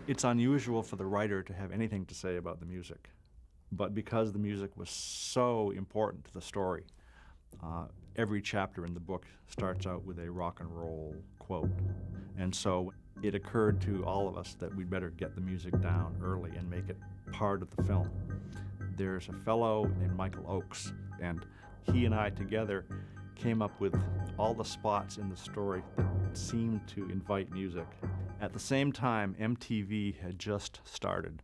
It's unusual for the writer to have anything to say about the music, but because the music was so important to the story, every chapter in the book starts out with a rock and roll quote. And so it occurred to all of us that we'd better get the music down early and make it part of the film. There's a fellow named Michael Oakes, and he and I together came up with all the spots in the story that seemed to invite music. At the same time, MTV had just started.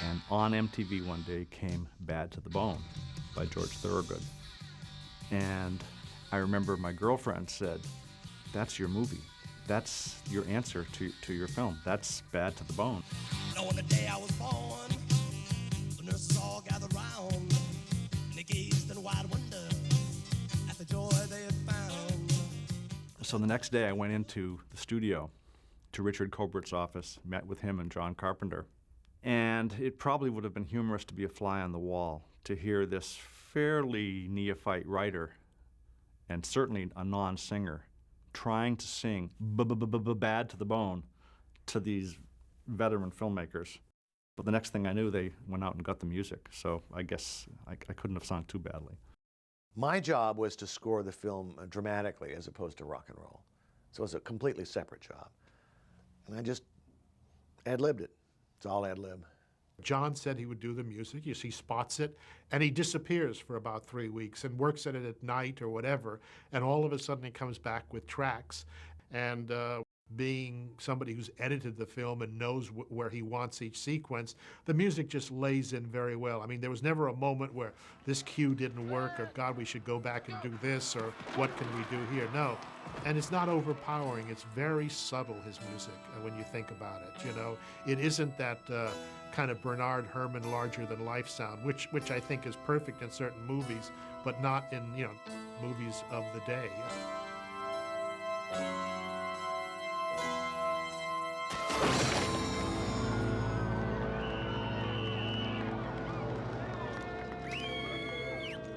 And on MTV one day came Bad to the Bone by George Thorogood. And I remember my girlfriend said, "That's your movie. That's your answer to your film. That's Bad to the Bone." On the day I was born, the nurses all gathered round, and they gazed in wide wonder at the joy they had found. So the next day I went into the studio to Richard Cobert's office, met with him and John Carpenter. And it probably would have been humorous to be a fly on the wall to hear this fairly neophyte writer, and certainly a non-singer, trying to sing Bad to the Bone to these veteran filmmakers. But the next thing I knew, they went out and got the music, so I guess I couldn't have sung too badly. My job was to score the film dramatically as opposed to rock and roll. So it was a completely separate job. And I just ad-libbed it. It's all ad-lib. John said he would do the music. He spots it, and he disappears for about 3 weeks and works at it at night or whatever, and all of a sudden he comes back with tracks. And being somebody who's edited the film and knows where he wants each sequence, the music just lays in very well. I mean, there was never a moment where this cue didn't work, or God, we should go back and do this, or what can we do here? No. And it's not overpowering. It's very subtle, his music, when you think about it. You know, it isn't that kind of Bernard Herrmann larger-than-life sound, which I think is perfect in certain movies, but not in, you know, movies of the day.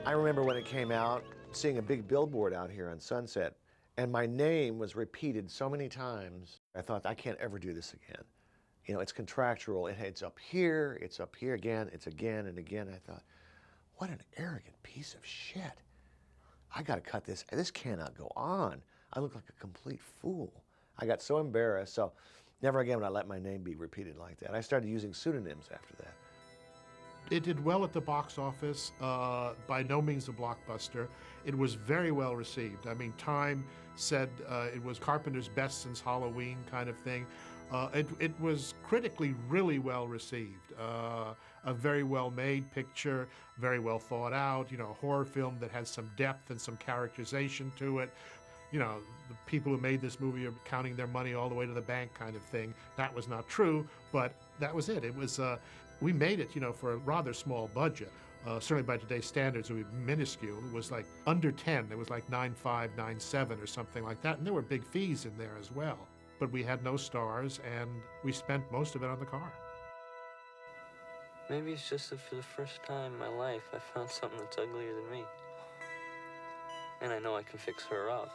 I remember when it came out, seeing a big billboard out here on Sunset, and my name was repeated so many times. I thought, I can't ever do this again. You know, it's contractual. It's up here again, it's again and again. I thought, what an arrogant piece of shit. I gotta cut this. This cannot go on. I look like a complete fool. I got so embarrassed, so never again would I let my name be repeated like that. I started using pseudonyms after that. It did well at the box office, by no means a blockbuster. It was very well received. I mean, Time said it was Carpenter's best since Halloween kind of thing. It was critically really well received. A very well-made picture, very well thought out, you know, a horror film that has some depth and some characterization to it. You know, the people who made this movie are counting their money all the way to the bank kind of thing. That was not true, but that was it. It was, we made it, you know, for a rather small budget. Certainly by today's standards, it would be minuscule. It was like under 10. It was like 9.5, 9.7 or something like that. And there were big fees in there as well. But we had no stars, and we spent most of it on the car. Maybe it's just that for the first time in my life, I found something that's uglier than me. And I know I can fix her up.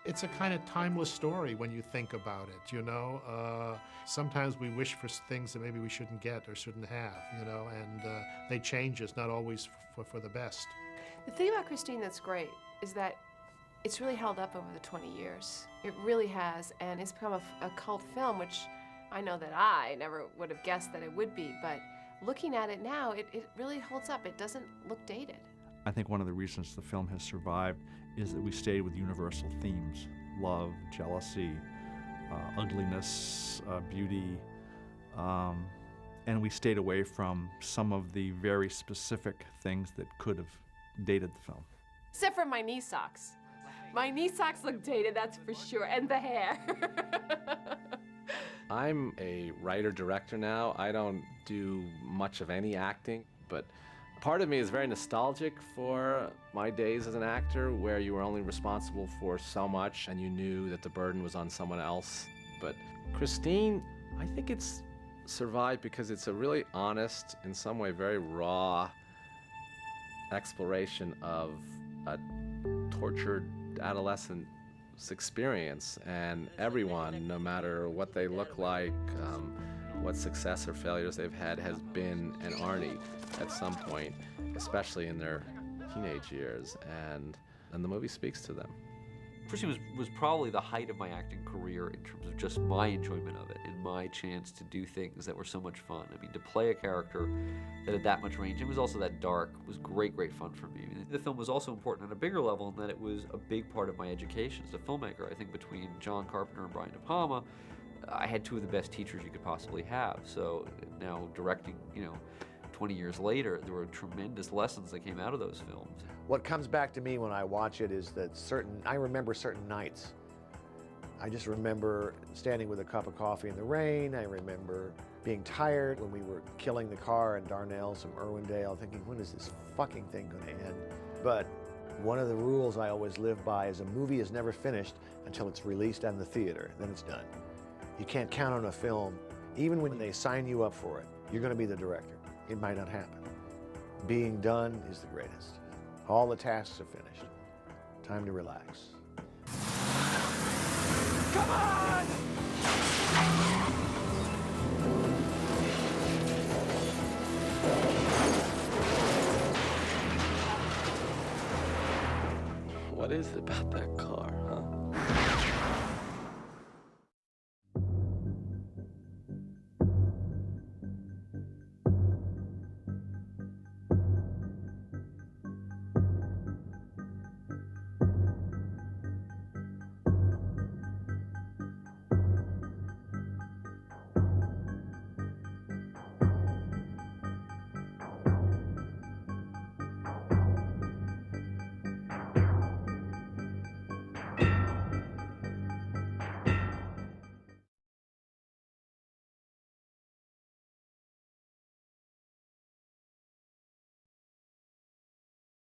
It's a kind of timeless story when you think about it, you know? Sometimes we wish for things that maybe we shouldn't get or shouldn't have, you know, and they change us, not always for the best. The thing about Christine that's great is that it's really held up over the 20 years. It really has, and it's become a cult film, which I know that I never would have guessed that it would be, but looking at it now, it really holds up. It doesn't look dated. I think one of the reasons the film has survived is that we stayed with universal themes: love, jealousy, ugliness, beauty, and we stayed away from some of the very specific things that could have dated the film. Except for my knee socks. My knee socks look dated, that's for sure, and the hair. I'm a writer-director now. I don't do much of any acting, but part of me is very nostalgic for my days as an actor, where you were only responsible for so much and you knew that the burden was on someone else. But Christine, I think it's survived because it's a really honest, in some way very raw exploration of a tortured adolescent experience, and everyone, no matter what they look like, what success or failures they've had, has been an Arnie at some point, especially in their teenage years, and the movie speaks to them. Christine was probably the height of my acting career in terms of just my enjoyment of it and my chance to do things that were so much fun. I mean, to play a character that had that much range, it was also that dark, was great fun for me. I mean, the film was also important on a bigger level in that it was a big part of my education as a filmmaker. I think between John Carpenter and Brian De Palma, I had two of the best teachers you could possibly have. So now directing, 20 years later, there were tremendous lessons that came out of those films. What comes back to me when I watch it is that I remember certain nights. I just remember standing with a cup of coffee in the rain. I remember being tired when we were killing the car in Darnell, some Irwindale, thinking, when is this fucking thing going to end? But one of the rules I always live by is a movie is never finished until it's released in the theater. Then it's done. You can't count on a film, even when they sign you up for it, you're going to be the director. It might not happen. Being done is the greatest. All the tasks are finished. Time to relax. Come on! What is it about that car?